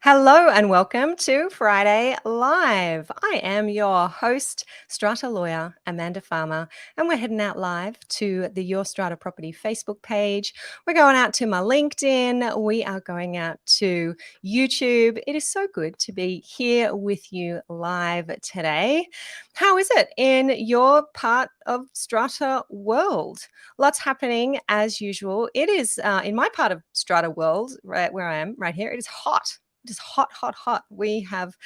Hello and welcome to Friday Live. I am your host, Strata lawyer Amanda Farmer, and we're heading out live to the Your Strata Property Facebook page. We're going out to my LinkedIn. We are going out to YouTube. It is so good to be here with you live today. How is it in your part of Strata world? Lots happening as usual. It is in my part of Strata world, right where I am, right here. It is hot. Just hot, hot, hot. We have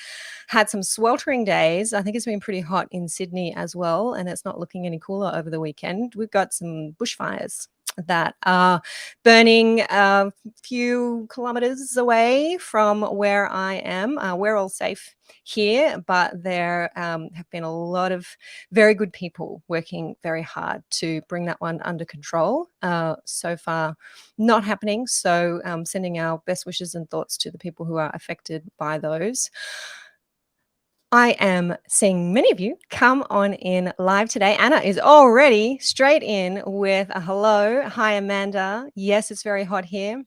had some sweltering days. I think it's been pretty hot in Sydney as well, and it's not looking any cooler over the weekend. We've got some bushfires that are burning a few kilometers away from where I am. We're all safe here, but there have been a lot of very good people working very hard to bring that one under control. So far, not happening. So sending our best wishes and thoughts to the people who are affected by those. I am seeing many of you come on in live today. Anna is already straight in with a hello. Hi, Amanda. Yes, it's very hot here.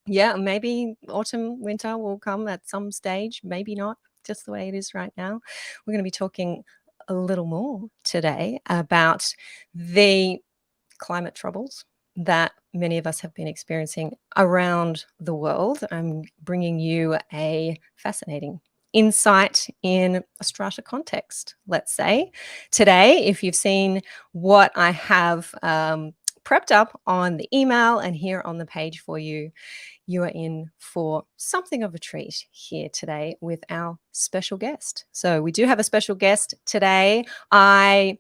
Yeah, maybe autumn, winter will come at some stage. Maybe not, just the way it is right now. We're going to be talking a little more today about the climate troubles that many of us have been experiencing around the world. I'm bringing you a fascinating insight in a strata context, let's say. Today, if you've seen what I have prepped up on the email and here on the page for you, you are in for something of a treat here today with our special guest. So we do have a special guest today. I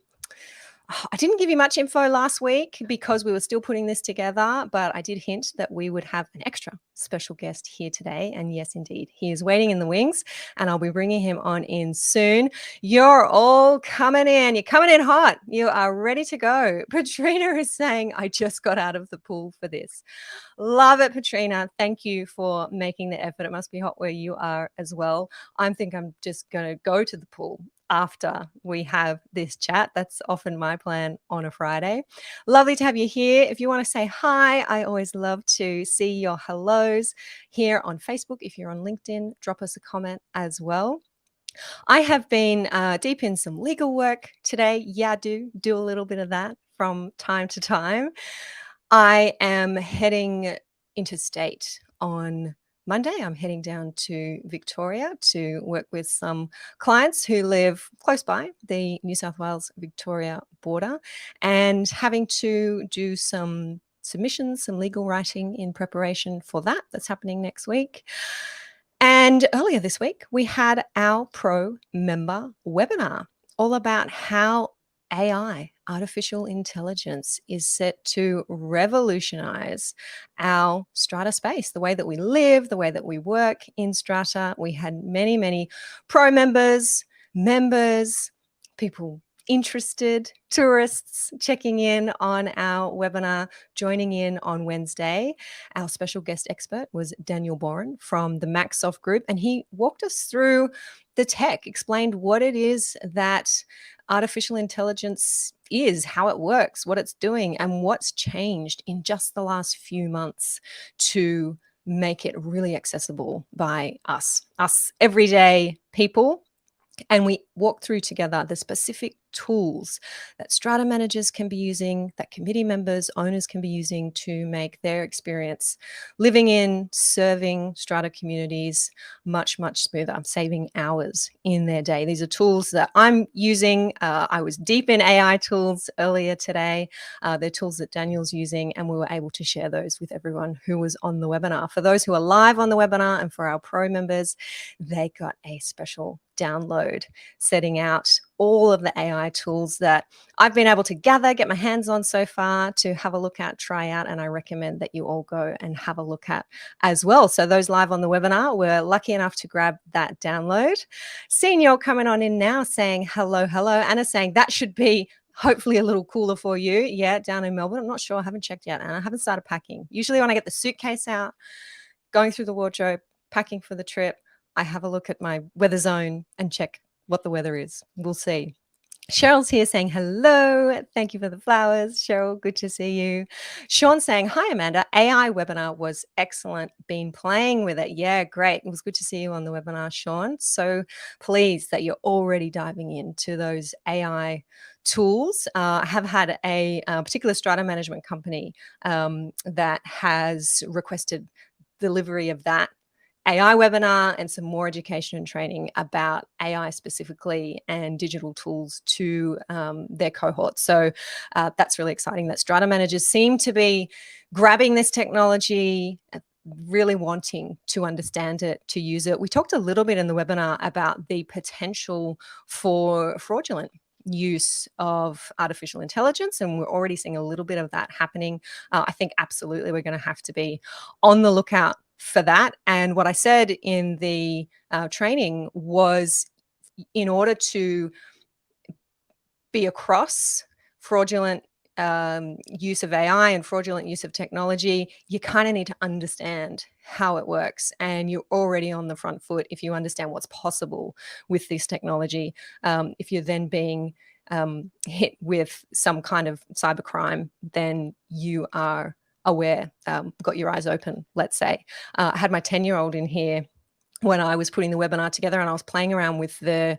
didn't give you much info last week because we were still putting this together, but I did hint that we would have an extra special guest here today. And yes, indeed, he is waiting in the wings and I'll be bringing him on in soon. You're all coming in. You're coming in hot. You are ready to go. Patrina is saying, I just got out of the pool for this. Love it, Patrina. Thank you for making the effort. It must be hot where you are as well. I think I'm just going to go to the pool after we have this chat. That's often my plan on a Friday. Lovely to have you here. If you want to say hi, I always love to see your hellos here on Facebook. If you're on LinkedIn, drop us a comment as well. I have been deep in some legal work today. Yeah, do a little bit of that from time to time. I am heading interstate on Monday. I'm heading down to Victoria to work with some clients who live close by the New South Wales-Victoria border and having to do some submissions, some legal writing in preparation for that. That's happening next week. And earlier this week, we had our Pro member webinar all about how AI, artificial intelligence, is set to revolutionize our Strata space, the way that we live, the way that we work in Strata. We had many, many Pro members, people interested, tourists checking in on our webinar, joining in on Wednesday. Our special guest expert was Daniel Boren from the Maxsoft Group, and he walked us through the tech, explained what it is that artificial intelligence is, how it works, what it's doing, and what's changed in just the last few months to make it really accessible by us everyday people. And we walk through together the specific tools that Strata managers can be using, that committee members, owners can be using to make their experience living in, serving Strata communities much, much smoother, saving hours in their day. These are tools that I'm using. I was deep in AI tools earlier today. They're tools that Daniel's using, and we were able to share those with everyone who was on the webinar. For those who are live on the webinar and for our Pro members, they got a special download setting out all of the AI tools that I've been able to gather, get my hands on so far to have a look at, try out, and I recommend that you all go and have a look at as well. So those live on the webinar were lucky enough to grab that download. Seeing you all coming on in now saying hello, hello. Anna saying that should be hopefully a little cooler for you. Yeah, down in Melbourne. I'm not sure. I haven't checked yet, Anna. I haven't started packing. Usually when I get the suitcase out, going through the wardrobe, packing for the trip, I have a look at my weather zone and check what the weather is. We'll see. Cheryl's here saying hello. Thank you for the flowers, Cheryl. Good to see you. Sean saying, hi, Amanda. AI webinar was excellent. Been playing with it. Yeah, great. It was good to see you on the webinar, Sean. So pleased that you're already diving into those AI tools. I have had a particular strata management company that has requested delivery of that AI webinar and some more education and training about AI specifically and digital tools to their cohort. So that's really exciting that strata managers seem to be grabbing this technology, really wanting to understand it, to use it. We talked a little bit in the webinar about the potential for fraudulent use of artificial intelligence, and we're already seeing a little bit of that happening. I think absolutely we're going to have to be on the lookout for that. And what I said in the training was, in order to be across fraudulent use of AI and fraudulent use of technology, you kind of need to understand how it works. And you're already on the front foot if you understand what's possible with this technology. If you're then being hit with some kind of cybercrime, then you are aware, got your eyes open, let's say. I had my 10-year-old in here when I was putting the webinar together, and I was playing around with the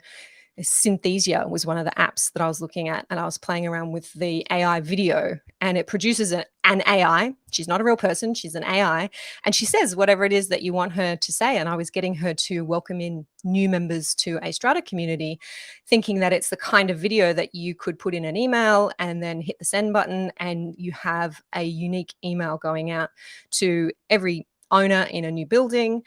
Synthesia was one of the apps that I was looking at, and I was playing around with the AI video, and it produces an AI. She's not a real person, she's an AI, and she says whatever it is that you want her to say. And I was getting her to welcome in new members to a Strata community, thinking that it's the kind of video that you could put in an email and then hit the send button, and you have a unique email going out to every owner in a new building,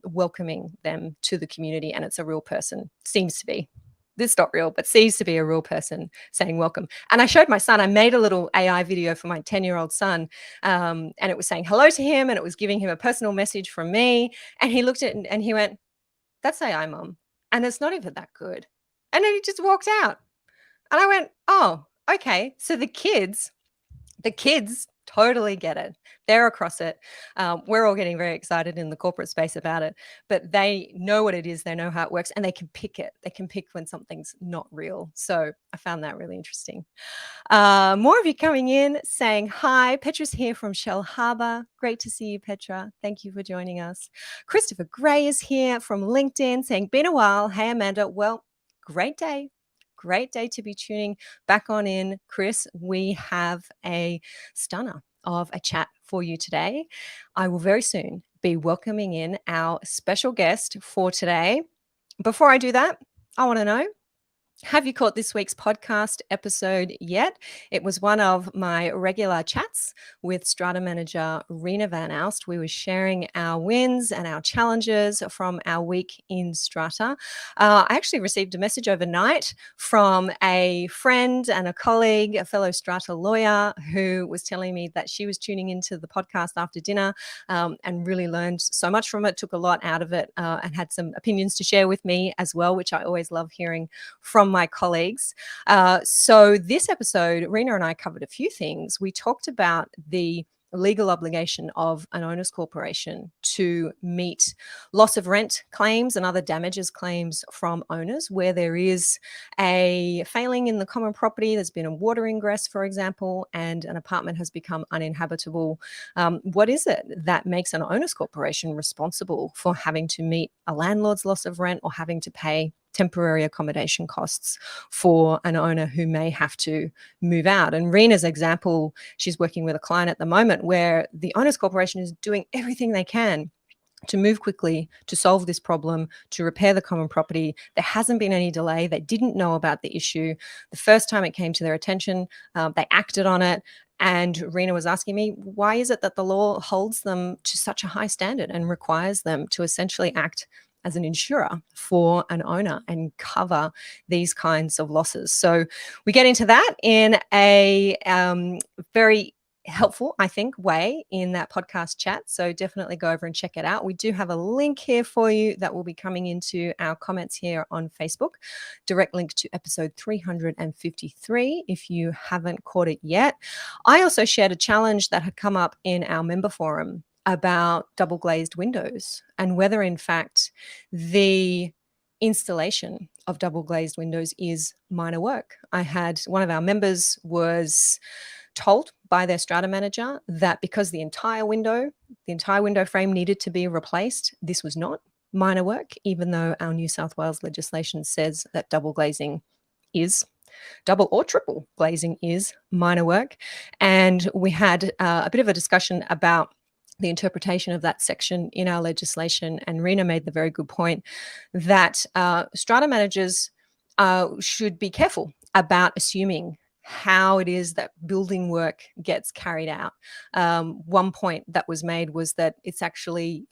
welcoming them to the community. And it's a real person, seems to be. This is not real, but seems to be a real person saying welcome. And I showed my son, I made a little AI video for my 10-year-old son, and it was saying hello to him, and it was giving him a personal message from me. And he looked at it and he went, that's AI, Mom. And it's not even that good. And then he just walked out. And I went, oh, okay. So the kids totally get it. They're across it. We're all getting very excited in the corporate space about it, but they know what it is. They know how it works, and they can pick it. They can pick when something's not real. So I found that really interesting. More of you coming in saying hi. Petra's here from Shell Harbour. Great to see you, Petra. Thank you for joining us. Christopher Gray is here from LinkedIn saying, been a while. Hey, Amanda. Well, great day. Great day to be tuning back on in, Chris. We have a stunner of a chat for you today. I will very soon be welcoming in our special guest for today. Before I do that, I want to know, have you caught this week's podcast episode yet? It was one of my regular chats with Strata manager Rena Van Alst. We were sharing our wins and our challenges from our week in Strata. I actually received a message overnight from a friend and a colleague, a fellow Strata lawyer, who was telling me that she was tuning into the podcast after dinner and really learned so much from it, took a lot out of it, and had some opinions to share with me as well, which I always love hearing from my colleagues. So this episode, Rena and I covered a few things. We talked about the legal obligation of an owner's corporation to meet loss of rent claims and other damages claims from owners where there is a failing in the common property. There's been a water ingress, for example, and an apartment has become uninhabitable. What is it that makes an owner's corporation responsible for having to meet a landlord's loss of rent or having to pay temporary accommodation costs for an owner who may have to move out? And Rena's example, she's working with a client at the moment where the owners corporation is doing everything they can to move quickly, to solve this problem, to repair the common property. There hasn't been any delay. They didn't know about the issue. The first time it came to their attention, they acted on it. And Rena was asking me, why is it that the law holds them to such a high standard and requires them to essentially act as an insurer for an owner and cover these kinds of losses? So we get into that in a very helpful, I think, way in that podcast chat. So definitely go over and check it out. We do have a link here for you that will be coming into our comments here on Facebook. Direct link to episode 353 if you haven't caught it yet. I also shared a challenge that had come up in our member forum about double glazed windows and whether in fact the installation of double glazed windows is minor work. I had one of our members was told by their strata manager that because the entire window frame needed to be replaced, this was not minor work, even though our New South Wales legislation says that double or triple glazing is minor work. And we had a bit of a discussion about the interpretation of that section in our legislation. And Rena made the very good point that strata managers should be careful about assuming how it is that building work gets carried out. One point that was made was that it's actually,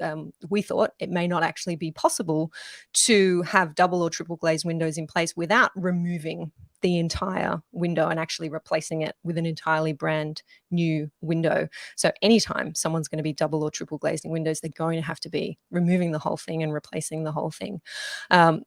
we thought it may not actually be possible to have double or triple glazed windows in place without removing the entire window and actually replacing it with an entirely brand new window. So anytime someone's going to be double or triple glazing windows, they're going to have to be removing the whole thing and replacing the whole thing.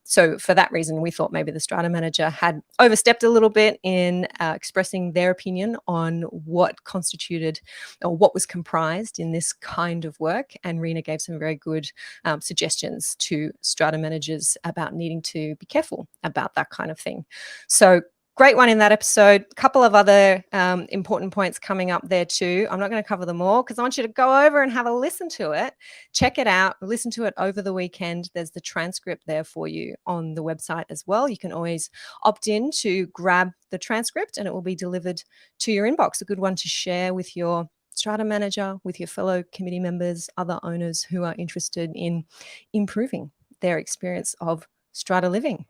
So for that reason, we thought maybe the strata manager had overstepped a little bit in expressing their opinion on what constituted or what was comprised in this kind of work. And Rena gave some very good suggestions to strata managers about needing to be careful about that kind of thing. So great one in that episode. A couple of other important points coming up there too. I'm not going to cover them all because I want you to go over and have a listen to it. Check it out. Listen to it over the weekend. There's the transcript there for you on the website as well. You can always opt in to grab the transcript and it will be delivered to your inbox. A good one to share with your strata manager, with your fellow committee members, other owners who are interested in improving their experience of strata living.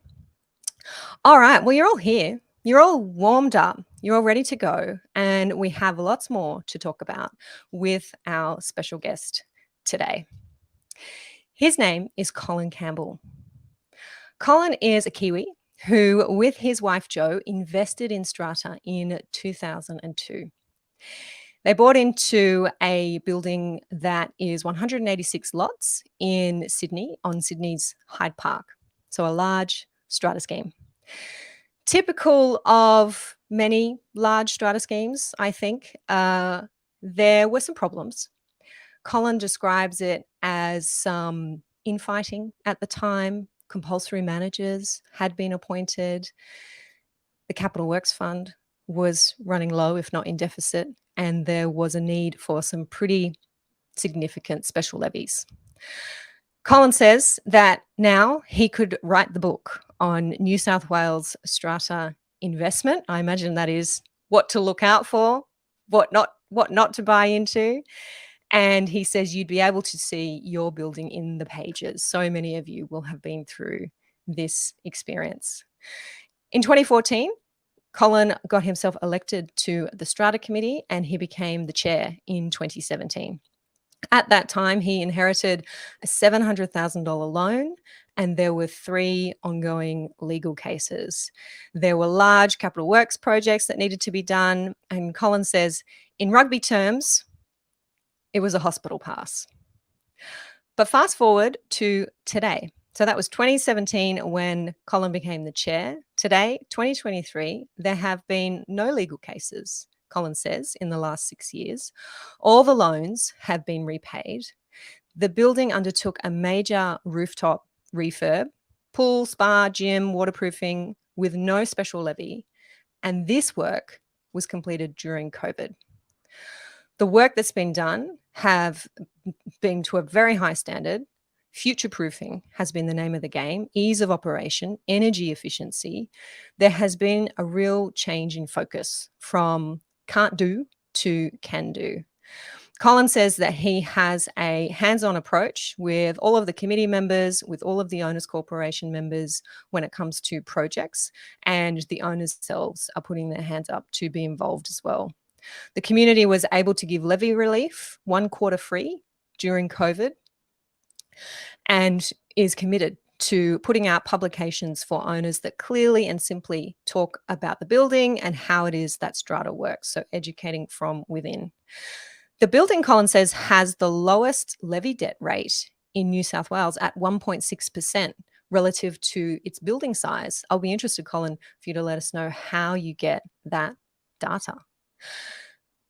All right. Well, you're all here. You're all warmed up. You're all ready to go. And we have lots more to talk about with our special guest today. His name is Colin Campbell. Colin is a Kiwi who, with his wife Jo, invested in Strata in 2002. They bought into a building that is 186 lots in Sydney, on Sydney's Hyde Park. So a large strata scheme. Typical of many large strata schemes, I think, there were some problems. Colin describes it as some infighting at the time. Compulsory managers had been appointed. The Capital Works Fund was running low, if not in deficit, and there was a need for some pretty significant special levies. Colin says that now he could write the book on New South Wales strata investment. I imagine that is what to look out for, what not to buy into. And he says you'd be able to see your building in the pages. So many of you will have been through this experience. In 2014, Colin got himself elected to the Strata Committee and he became the chair in 2017. At that time, he inherited a $700,000 loan and there were 3 ongoing legal cases. There were large capital works projects that needed to be done. And Colin says, in rugby terms, it was a hospital pass. But fast forward to today. So that was 2017 when Colin became the chair. Today, 2023, there have been no legal cases, Colin says, in the last 6 years. All the loans have been repaid. The building undertook a major rooftop refurb, pool, spa, gym, waterproofing with no special levy. And this work was completed during COVID. The work that's been done have been to a very high standard. Future-proofing has been the name of the game, ease of operation, energy efficiency. There has been a real change in focus from can't do to can do. Colin says that he has a hands-on approach with all of the committee members, with all of the Owners Corporation members when it comes to projects, and the owners themselves are putting their hands up to be involved as well. The community was able to give levy relief 1 quarter free during COVID and is committed to putting out publications for owners that clearly and simply talk about the building and how it is that strata works, so educating from within. The building, Colin says, has the lowest levy debt rate in New South Wales at 1.6% relative to its building size. I'll be interested, Colin, for you to let us know how you get that data.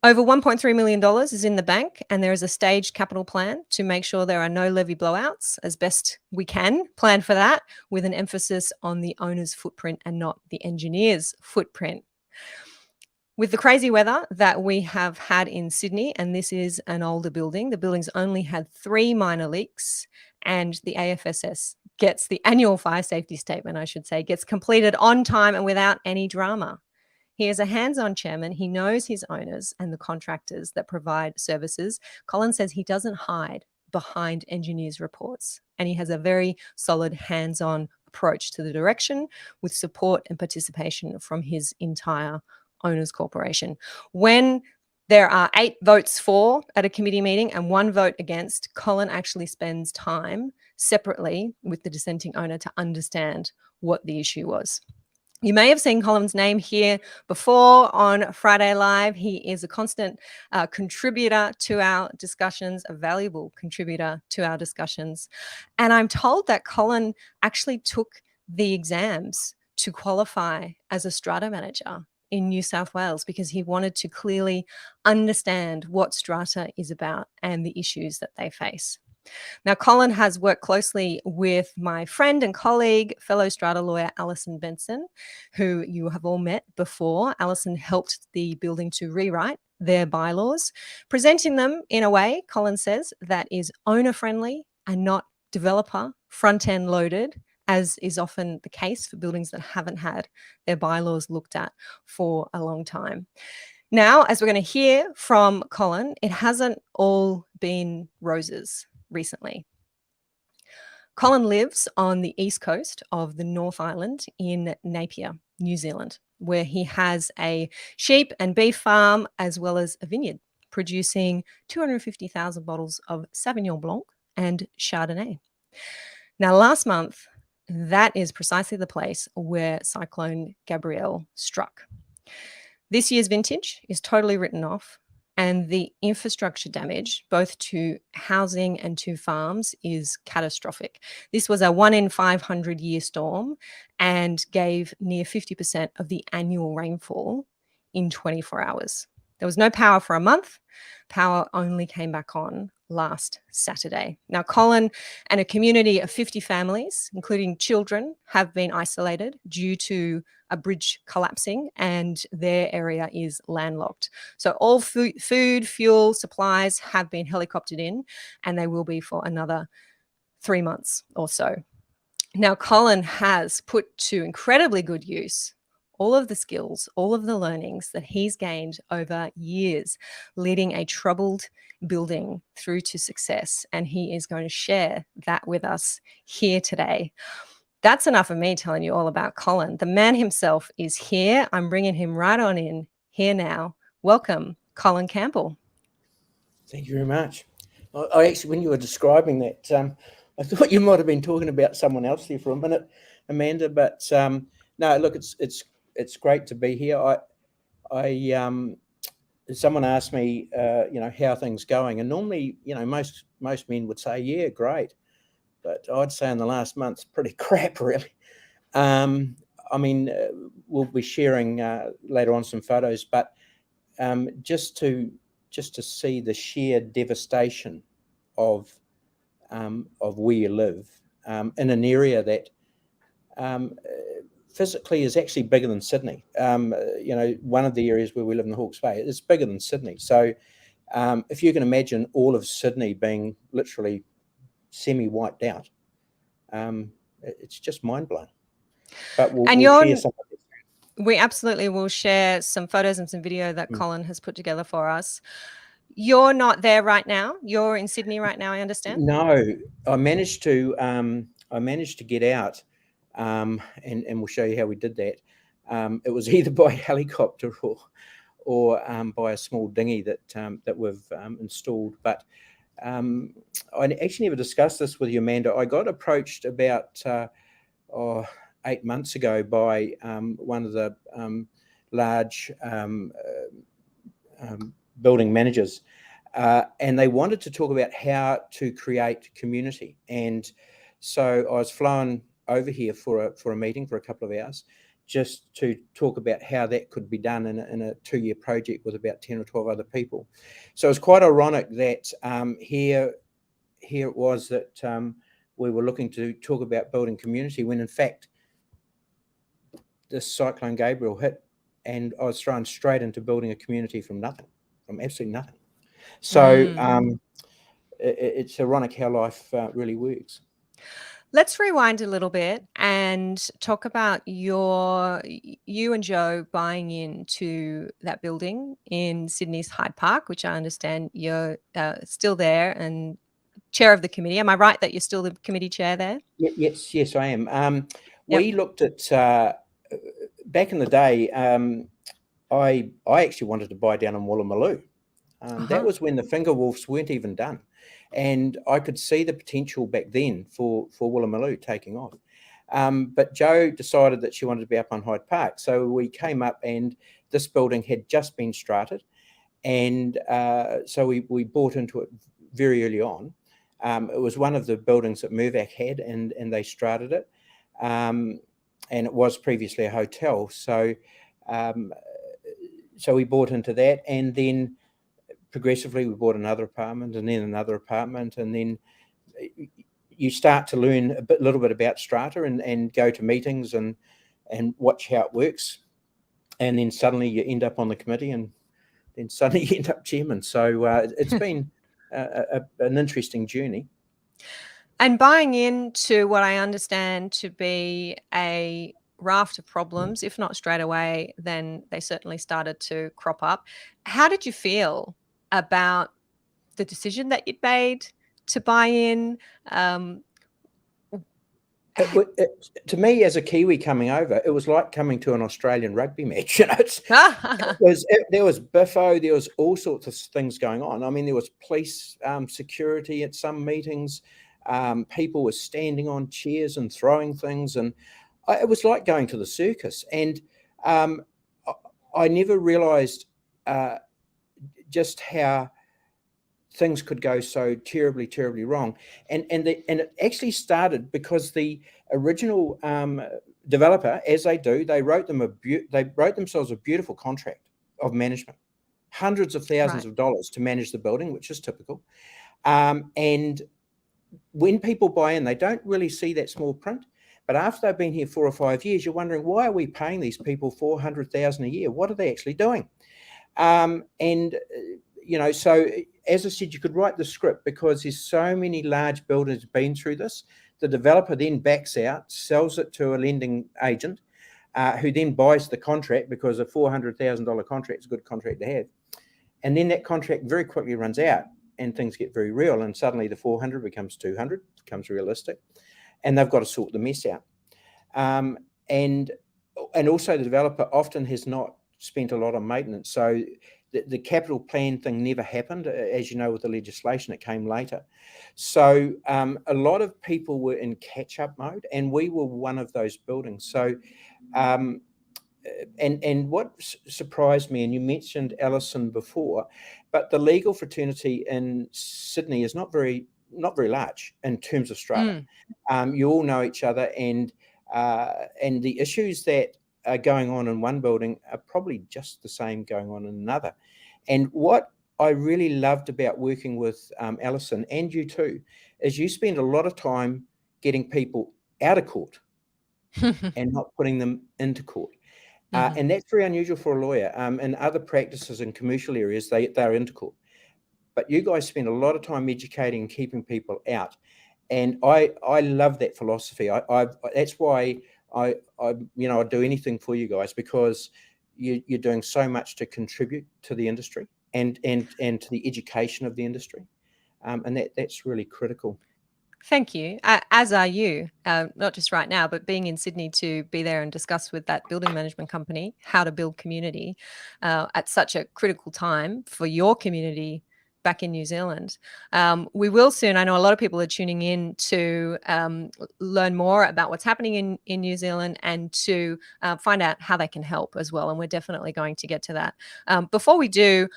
Over $1.3 million is in the bank, and there is a staged capital plan to make sure there are no levy blowouts as best we can plan for that, with an emphasis on the owner's footprint and not the engineer's footprint. With the crazy weather that we have had in Sydney, and this is an older building, the building's only had 3 minor leaks, and the AFSS gets the annual fire safety statement, I should say, gets completed on time and without any drama. He is a hands-on chairman. He knows his owners and the contractors that provide services. Colin says he doesn't hide behind engineers' reports, and he has a very solid hands-on approach to the direction with support and participation from his entire owners corporation. When there are 8 votes for at a committee meeting and 1 vote against, Colin actually spends time separately with the dissenting owner to understand what the issue was. You may have seen Colin's name here before on Friday Live. He is a constant contributor to our discussions, a valuable contributor to our discussions. And I'm told that Colin actually took the exams to qualify as a strata manager in New South Wales because he wanted to clearly understand what strata is about and the issues that they face. Now, Colin has worked closely with my friend and colleague, fellow strata lawyer, Alison Benson, who you have all met before. Alison helped the building to rewrite their bylaws, presenting them in a way, Colin says, that is owner-friendly and not developer front-end loaded, as is often the case for buildings that haven't had their bylaws looked at for a long time. Now, as we're going to hear from Colin, it hasn't all been roses recently. Colin lives on the east coast of the North Island in Napier, New Zealand, where he has a sheep and beef farm as well as a vineyard producing 250,000 bottles of Sauvignon Blanc and Chardonnay. Now, last month, that is precisely the place where Cyclone Gabrielle struck. This year's vintage is totally written off, and the infrastructure damage, both to housing and to farms, is catastrophic. This was a 1 in 500 year storm and gave near 50% of the annual rainfall in 24 hours. There was no power for a month. Power only came back on last Saturday. Now, Colin and a community of 50 families, including children, have been isolated due to a bridge collapsing, and their area is landlocked. So all food, fuel, supplies have been helicoptered in, and they will be for another 3 months or so. Now, Colin has put to incredibly good use all of the skills, all of the learnings that he's gained over years, leading a troubled building through to success. And he is going to share that with us here today. That's enough of me telling you all about Colin. The man himself is here. I'm bringing him right on in here now. Welcome, Colin Campbell. Thank you very much. I actually, when you were describing that, I thought you might have been talking about someone else there for a minute, Amanda. But no, look, it's great to be here. Someone asked me, how are things going, and normally, most men would say, yeah, great. But I'd say in the last month, pretty crap, really. We'll be sharing later on some photos, but just to see the sheer devastation of where you live in an area that physically is actually bigger than Sydney. One of the areas where we live in the Hawke's Bay, it's bigger than Sydney. So if you can imagine all of Sydney being literally semi-wiped out, it's just mind-blowing. But we'll share some of this. We absolutely will share some photos and some video that Colin has put together for us. You're not there right now. You're in Sydney right now, I understand? No, I managed to get out, and we'll show you how we did that. It was either by helicopter or by a small dinghy that we've installed. But I actually never discussed this with you, Amanda. I got approached about 8 months ago by one of the large building managers, and they wanted to talk about how to create community. And so I was flown over here for a meeting for a couple of hours, just to talk about how that could be done in a 2-year project with about 10 or 12 other people. So it's quite ironic that here it was that we were looking to talk about building community when in fact this Cyclone Gabriel hit and I was thrown straight into building a community from nothing, from absolutely nothing. So it's ironic how life really works. Let's rewind a little bit and talk about you and Joe buying into that building in Sydney's Hyde Park, which I understand you're still there and chair of the committee. Am I right that you're still the committee chair there? Yes, I am. We looked at back in the day. I actually wanted to buy down in Woolloomooloo. That was when the finger wolves weren't even done. And I could see the potential back then for Woolloomooloo taking off. But Jo decided that she wanted to be up on Hyde Park. So we came up and this building had just been strated. And so we bought into it very early on. It was one of the buildings that Mirvac had and they strated it. And it was previously a hotel. So we bought into that, and then progressively we bought another apartment and then another apartment, and then you start to learn a little bit about Strata and go to meetings and watch how it works, and then suddenly you end up on the committee, and then suddenly you end up chairman. So it's been an interesting journey. And buying into what I understand to be a raft of problems, if not straight away, then they certainly started to crop up. How did you feel about the decision that you'd made to buy in? To me, as a Kiwi coming over, it was like coming to an Australian rugby match. You know, there was biffo, there was all sorts of things going on. I mean, there was police security at some meetings. People were standing on chairs and throwing things, and it was like going to the circus. And I never realised just how things could go so terribly, terribly wrong. And it actually started because the original developer, as they do, they wrote themselves a beautiful contract of management, hundreds of thousands of dollars to manage the building, which is typical. And when people buy in, they don't really see that small print. But after they've been here 4 or 5 years, you're wondering, why are we paying these people $400,000 a year? What are they actually doing? You know, so as I said, you could write the script because there's so many large builders been through this. The developer then backs out, sells it to a lending agent, who then buys the contract because a $400,000 contract is a good contract to have. And then that contract very quickly runs out and things get very real. And suddenly the 400 becomes 200, becomes realistic. And they've got to sort the mess out. And also the developer often has not spent a lot on maintenance. So the capital plan thing never happened. As you know, with the legislation, it came later. So a lot of people were in catch-up mode, and we were one of those buildings. So, and what surprised me, and you mentioned Alison before, but the legal fraternity in Sydney is not very large in terms of strata. You all know each other, and the issues that are going on in one building are probably just the same going on in another. And what I really loved about working with Alison, and you too, is you spend a lot of time getting people out of court and not putting them into court. And that's very unusual for a lawyer. In other practices in commercial areas, they're into court. But you guys spend a lot of time educating and keeping people out. And I love that philosophy. That's why I do anything for you guys, because you're doing so much to contribute to the industry and to the education of the industry. And that's really critical. Thank you. As are you, not just right now, but being in Sydney to be there and discuss with that building management company how to build community at such a critical time for your community back in New Zealand. We will soon. I know a lot of people are tuning in to learn more about what's happening in New Zealand and to find out how they can help as well. And we're definitely going to get to that. Before we do,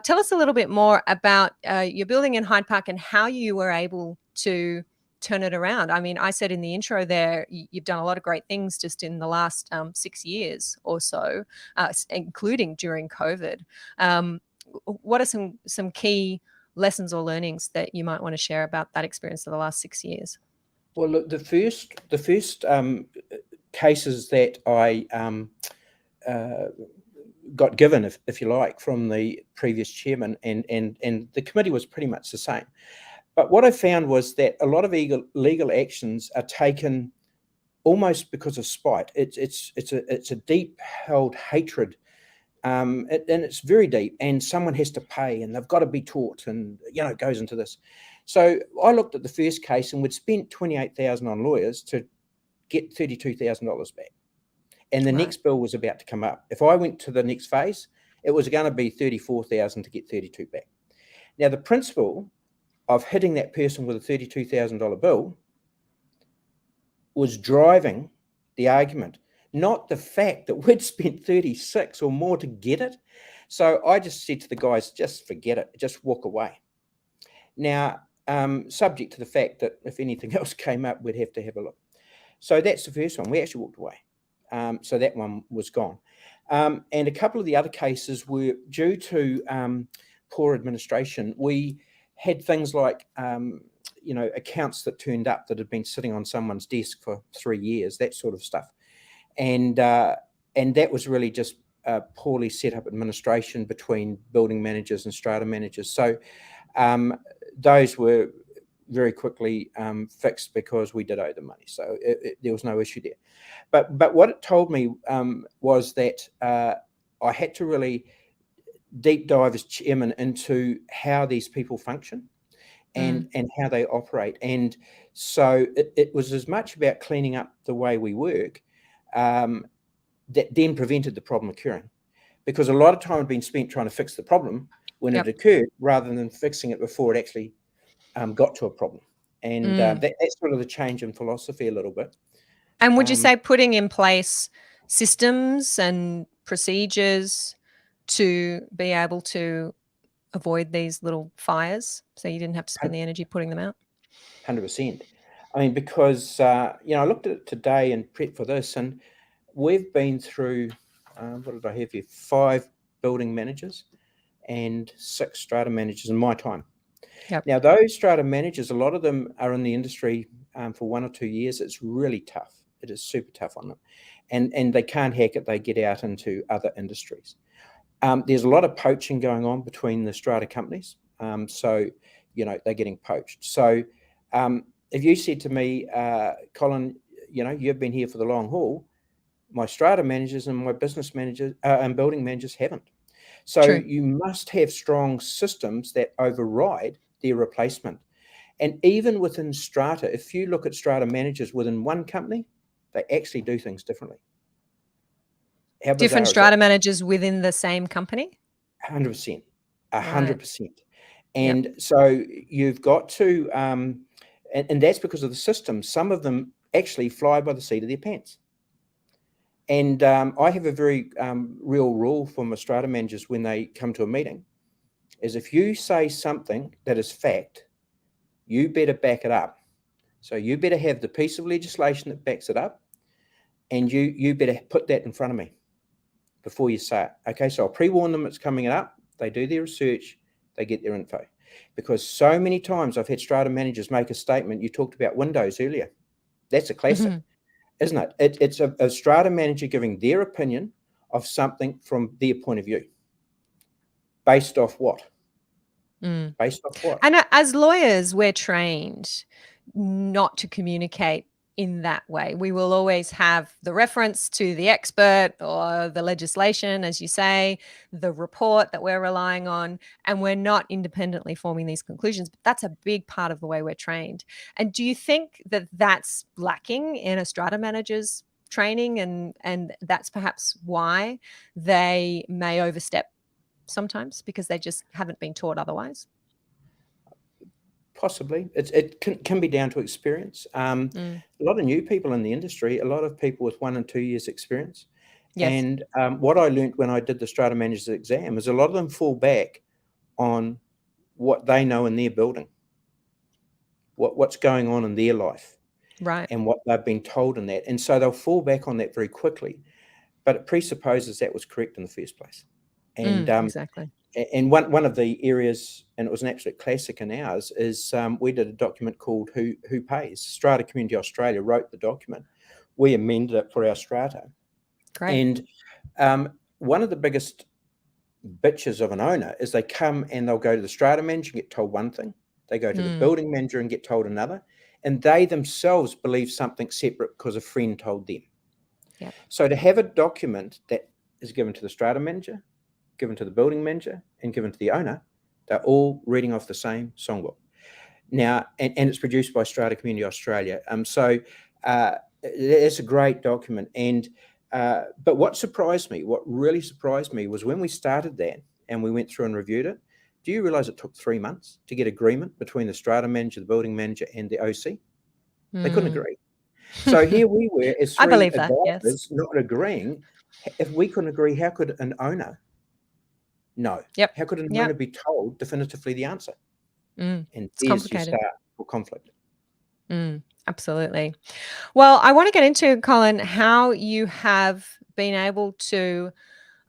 tell us a little bit more about your building in Hyde Park and how you were able to turn it around? I mean, I said in the intro there, you've done a lot of great things just in the last 6 years or so, including during COVID. What are some key lessons or learnings that you might want to share about that experience of the last 6 years? Well, look, the first cases that I got given, if you like, from the previous chairman, and the committee was pretty much the same. But what I found was that a lot of legal actions are taken almost because of spite. It's a deep-held hatred, and it's very deep. And someone has to pay, and they've got to be taught, and it goes into this. So I looked at the first case, and we'd spent $28,000 on lawyers to get $32,000 back. And the next bill was about to come up. If I went to the next phase, it was going to be $34,000 to get 32 back. Now, the principle of hitting that person with a $32,000 bill was driving the argument, not the fact that we'd spent 36 or more to get it. So I just said to the guys, just forget it, just walk away. Now, subject to the fact that if anything else came up, we'd have to have a look. So that's the first one. We actually walked away. So that one was gone. And a couple of the other cases were due to poor administration. We had things like, accounts that turned up that had been sitting on someone's desk for 3 years, that sort of stuff. And that was really just poorly set up administration between building managers and strata managers. So those were very quickly fixed because we did owe them money. So there was no issue there. But what it told me was that I had to really deep dive as chairman into how these people function and how they operate. And so it was as much about cleaning up the way we work that then prevented the problem occurring. Because a lot of time had been spent trying to fix the problem when it occurred rather than fixing it before it actually got to a problem. And that's sort of the change in philosophy a little bit. And would you say putting in place systems and procedures to be able to avoid these little fires so you didn't have to spend the energy putting them out? 100%. I mean, because, I looked at it today and prepped for this, and we've been through, what did I have here? 5 building managers and 6 strata managers in my time. Yep. Now, those strata managers, a lot of them are in the industry for 1 or 2 years. It's really tough. It is super tough on them. And they can't hack it. They get out into other industries. There's a lot of poaching going on between the strata companies. So, they're getting poached. So if you said to me, Colin, you've been here for the long haul, my strata managers and my business managers and building managers haven't. So you must have strong systems that override their replacement. And even within strata, if you look at strata managers within one company, they actually do things differently. Different strata managers within the same company? 100%. 100%. And so you've got to, and that's because of the system. Some of them actually fly by the seat of their pants. And I have a very real rule for my strata managers when they come to a meeting, is if you say something that is fact, you better back it up. So you better have the piece of legislation that backs it up, and you better put that in front of me before you say it. Okay, so I'll pre-warn them it's coming up. They do their research, they get their info. Because so many times I've had strata managers make a statement. You talked about windows earlier. That's a classic, isn't it? It's a strata manager giving their opinion of something from their point of view. Based off what? Based off what? And as lawyers, we're trained not to communicate in that way. We will always have the reference to the expert or the legislation, as you say, the report that we're relying on, and we're not independently forming these conclusions. But that's a big part of the way we're trained. And do you think that that's lacking in a strata manager's training, and that's perhaps why they may overstep sometimes because they just haven't been taught otherwise? Possibly. It can be down to experience. A lot of new people in the industry, a lot of people with 1 and 2 years experience. Yes. And what I learned when I did the strata manager's exam is a lot of them fall back on what they know in their building what's going on in their life Right. and what they've been told in that. And so they'll fall back on that very quickly, but it presupposes that was correct in the first place. And Exactly. and one of the areas, and it was an absolute classic in ours, is we did a document called Who Pays? Strata Community Australia wrote the document. We amended it for our strata. Great. And one of the biggest bitches of an owner is they come and they'll go to the strata manager and get told one thing. They go to the building manager and get told another. And they themselves believe something separate because a friend told them. Yep. So to have a document that is given to the strata manager, given to the building manager, and given to the owner, they're all reading off the same songbook. Now, and it's produced by Strata Community Australia. So it's a great document. And but what really surprised me was when we started that and we went through and reviewed it, do you realise it took 3 months to get agreement between the strata manager, the building manager, and the OC? They couldn't agree. So here we were as I 3 believe that, yes. advisors not agreeing. If we couldn't agree, how could an owner know? Yep. How could an Yep. owner be told definitively the answer? And It's there's your complicated. start for conflict. Absolutely. Well, I want to get into, Colin, how you have been able to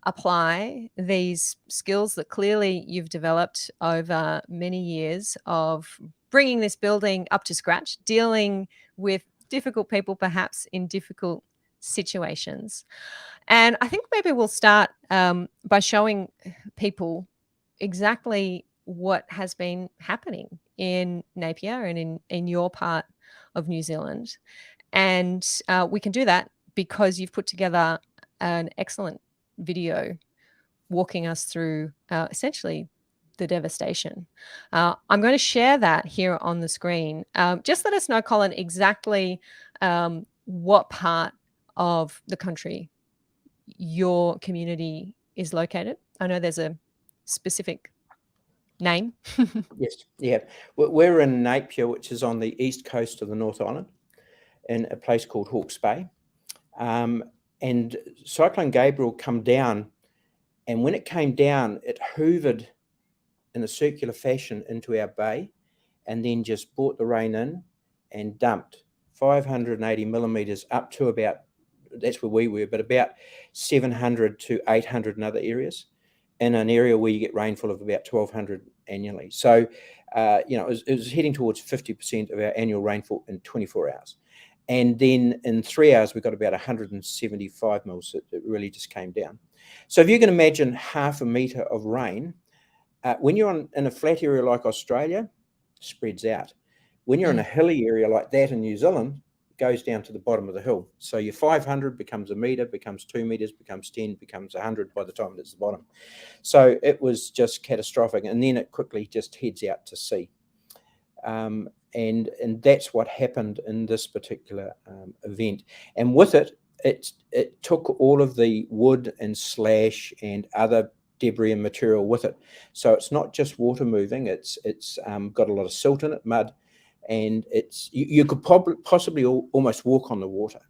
apply these skills that clearly you've developed over many years of bringing this building up to scratch, dealing with difficult people, perhaps in difficult situations. And I think maybe we'll start by showing people exactly what has been happening in Napier and in your part of New Zealand. And we can do that because you've put together an excellent video walking us through essentially the devastation. I'm going to share that here on the screen. Just let us know, Colin, exactly what part of the country your community is located. I know there's a specific name. Yes, yeah. We're in Napier, which is on the east coast of the North Island, in a place called Hawke's Bay. And Cyclone Gabriel come down, and when it came down, it hoovered in a circular fashion into our bay, and then just brought the rain in and dumped 580 millimeters up to about, that's where we were, but about 700 to 800 in other areas, in an area where you get rainfall of about 1,200 annually. So, it was heading towards 50% of our annual rainfall in 24 hours. And then in 3 hours, we got about 175 mils. It really just came down. So if you can imagine half a metre of rain, when you're in a flat area like Australia, spreads out. When you're in a hilly area like that in New Zealand, it goes down to the bottom of the hill. So your 500 becomes a metre, becomes 2 metres, becomes 10, becomes 100 by the time it's the bottom. So it was just catastrophic. And then it quickly just heads out to sea. And that's what happened in this particular event. And with it, it took all of the wood and slash and other debris and material with it. So it's not just water moving, it's got a lot of silt in it, mud, and you could possibly almost walk on the water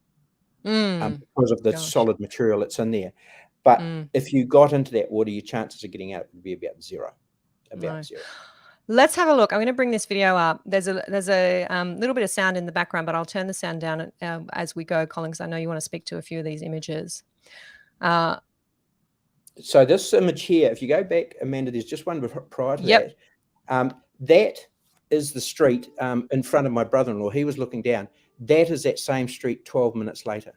because of the solid material that's in there. But if you got into that water, your chances of getting out would be about zero. Zero. Let's have a look. I'm going to bring this video up. There's a little bit of sound in the background, but I'll turn the sound down as we go, Colin, because I know you want to speak to a few of these images. So this image here, if you go back, Amanda, there's just one prior to that. That is the street in front of my brother-in-law. He was looking down. That is that same street 12 minutes later.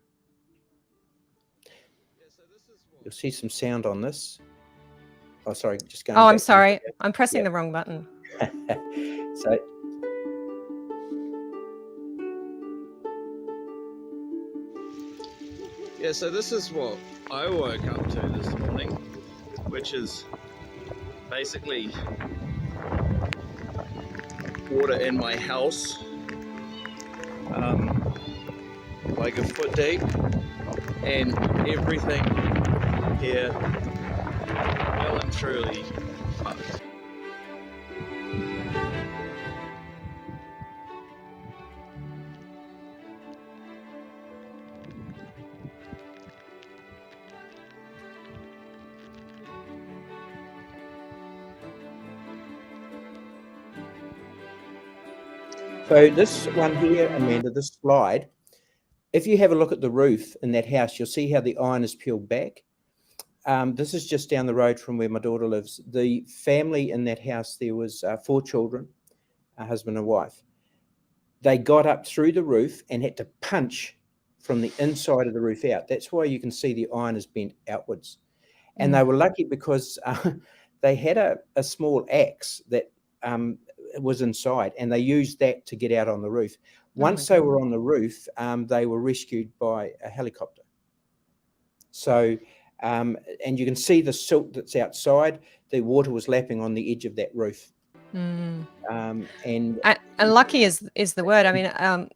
You'll see some sound on this. Oh, sorry, just going back. Oh, I'm sorry. I'm pressing the wrong button. So yeah, so this is what I woke up to this morning, which is basically water in my house, like a foot deep, and everything here well and truly fucked. So this one here, Amanda, this slide, if you have a look at the roof in that house, you'll see how the iron is peeled back. This is just down the road from where my daughter lives. The family in that house, there was 4 children, a husband and wife. They got up through the roof and had to punch from the inside of the roof out. That's why you can see the iron is bent outwards. And they were lucky because they had a small axe that was inside, and they used that to get out on the roof. Once they were on the roof, they were rescued by a helicopter. So, and you can see the silt that's outside. The water was lapping on the edge of that roof. And lucky is the word. I mean,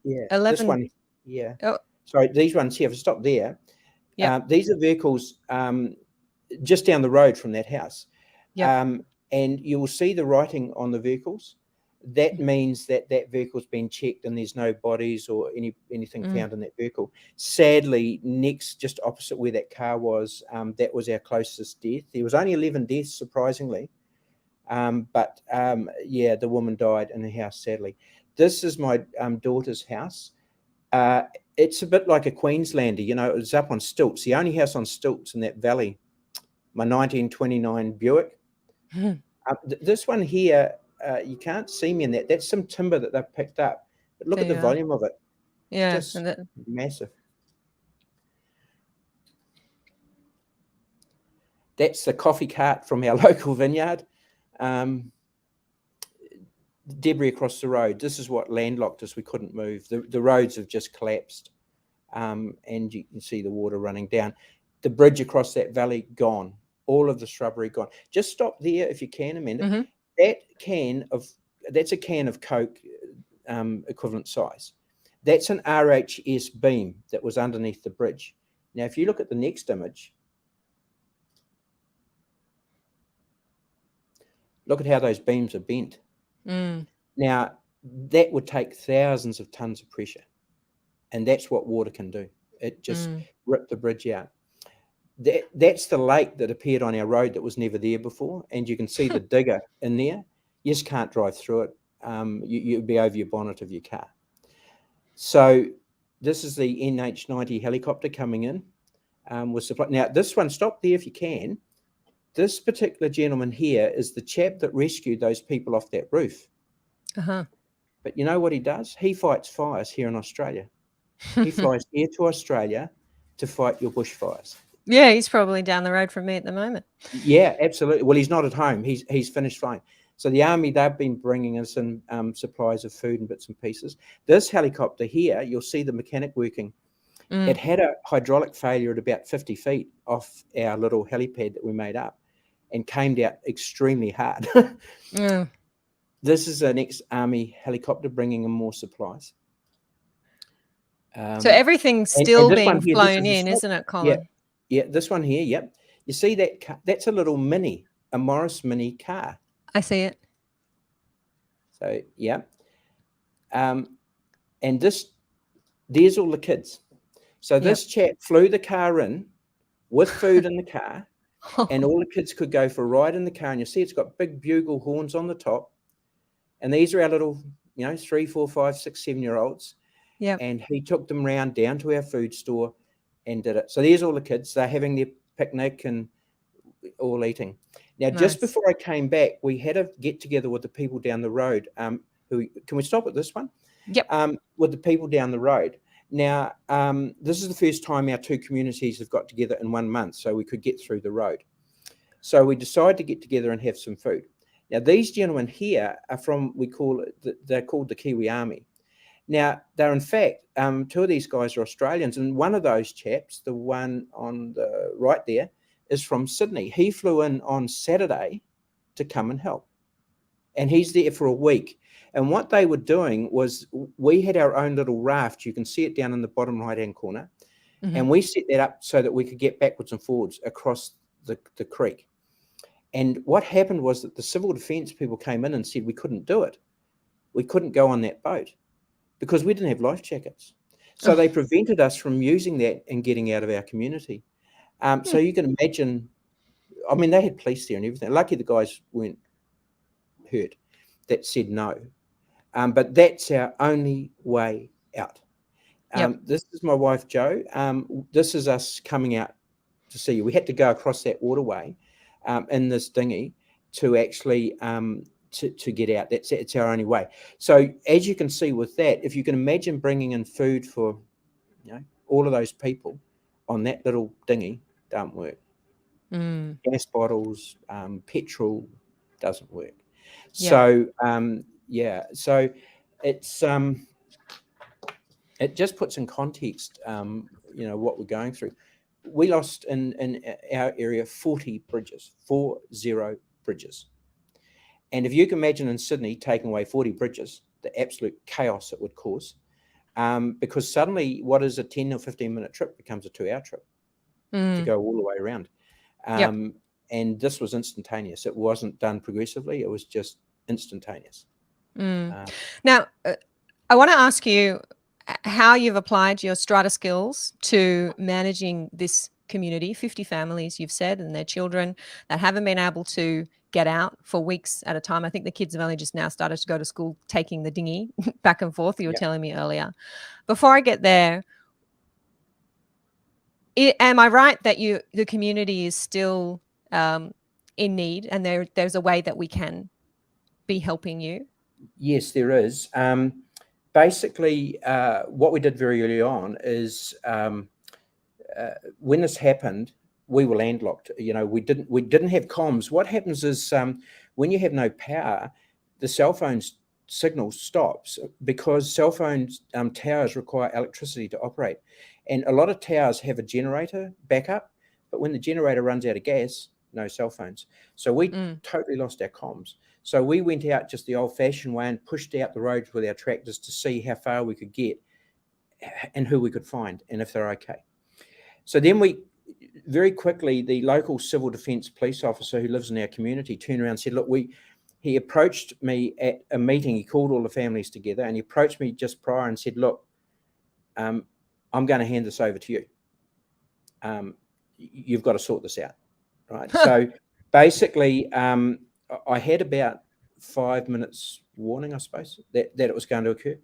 yeah, 11. This one, yeah. Oh. Sorry, these ones here. If I stop there, Yep. These are vehicles just down the road from that house. Yep. And you will see the writing on the vehicles. That means that that vehicle's been checked and there's no bodies or anything found in that vehicle. Sadly, next, just opposite where that car was, that was our closest death. There was only 11 deaths, surprisingly. But the woman died in her house, sadly. This is my daughter's house. It's a bit like a Queenslander, you know, it's up on stilts. The only house on stilts in that valley, my 1929 Buick. This one here, you can't see me in that. That's some timber that they've picked up. But look at the volume of it. Yeah. It's just massive. That's the coffee cart from our local vineyard. Debris across the road. This is what landlocked us. We couldn't move. The roads have just collapsed, and you can see the water running down. The bridge across that valley gone. All of the shrubbery gone. Just stop there if you can, Amanda. That's a can of Coke equivalent size. That's an RHS beam that was underneath the bridge. Now, if you look at the next image, look at how those beams are bent. Now, that would take thousands of tons of pressure, and that's what water can do. It just ripped the bridge out. That's the lake that appeared on our road that was never there before, and you can see the digger in there. You just can't drive through it. You'd be over your bonnet of your car. So this is the NH90 helicopter coming in with supply. Now, this one, stop there if you can. This particular gentleman here is the chap that rescued those people off that roof. But you know what he does? He fights fires here in Australia. He flies here to Australia to fight your bushfires. Yeah, he's probably down the road from me at the moment. Yeah, absolutely. Well, he's not at home. He's finished flying. So the army, they've been bringing us in supplies of food and bits and pieces. This helicopter here, you'll see the mechanic working. It had a hydraulic failure at about 50 feet off our little helipad that we made up, and came down extremely hard. This is an ex-army helicopter bringing in more supplies. So everything's still being flown in, isn't it, Colin? Yeah, this one here, yep. You see that? That's a little Mini, a Morris Mini car. I see it. So, yeah. And there's all the kids. So this chap flew the car in with food in the car, and all the kids could go for a ride in the car. And you see it's got big bugle horns on the top. And these are our little, 3, 4, 5, 6, 7-year-olds. Yeah. And he took them round down to our food store and did it. So there's all the kids. They're having their picnic and all eating. Now, just before I came back, we had a get together with the people down the road. Can we stop at this one? Yep. With the people down the road. Now, this is the first time our two communities have got together in 1 month, so we could get through the road. So we decided to get together and have some food. Now, these gentlemen here are from, they're called the Kiwi Army. Now, they're in fact, 2 of these guys are Australians, and one of those chaps, the one on the right there, is from Sydney. He flew in on Saturday to come and help, and he's there for a week. And what they were doing was, we had our own little raft. You can see it down in the bottom right-hand corner, and we set that up so that we could get backwards and forwards across the creek. And what happened was that the civil defence people came in and said we couldn't do it. We couldn't go on that boat because we didn't have life jackets. So they prevented us from using that and getting out of our community. So you can imagine, I mean, they had police there and everything. Lucky the guys weren't hurt that said no. But that's our only way out. Yep. This is my wife, Jo. This is us coming out to see you. We had to go across that waterway in this dinghy to actually to get out. It's our only way. So as you can see with that, if you can imagine bringing in food for all of those people on that little dinghy, don't work. Gas bottles, petrol doesn't work. So so it's it just puts in context what we're going through. We lost in our area 40 bridges, 40 bridges. And if you can imagine in Sydney taking away 40 bridges, the absolute chaos it would cause, because suddenly what is a 10 or 15-minute trip becomes a 2-hour trip to go all the way around. And this was instantaneous. It wasn't done progressively. It was just instantaneous. Now, I want to ask you how you've applied your Strata skills to managing this community, 50 families, you've said, and their children that haven't been able to get out for weeks at a time. I think the kids have only just now started to go to school, taking the dinghy back and forth, you were telling me earlier. Before I get there, am I right that the community is still in need, and there's a way that we can be helping you? Yes, there is. Basically, what we did very early on is when this happened, we were landlocked. We didn't have comms. What happens is when you have no power, the cell phone signal stops, because cell phone towers require electricity to operate, and a lot of towers have a generator backup, but when the generator runs out of gas, no cell phones. So we totally lost our comms. So we went out just the old-fashioned way and pushed out the roads with our tractors to see how far we could get and who we could find and if they're okay. So then we very quickly, the local civil defence police officer who lives in our community turned around and said, look, he approached me at a meeting. He called all the families together, and he approached me just prior and said, look, I'm going to hand this over to you. You've got to sort this out, right? So basically, I had about 5 minutes warning, I suppose, that it was going to occur.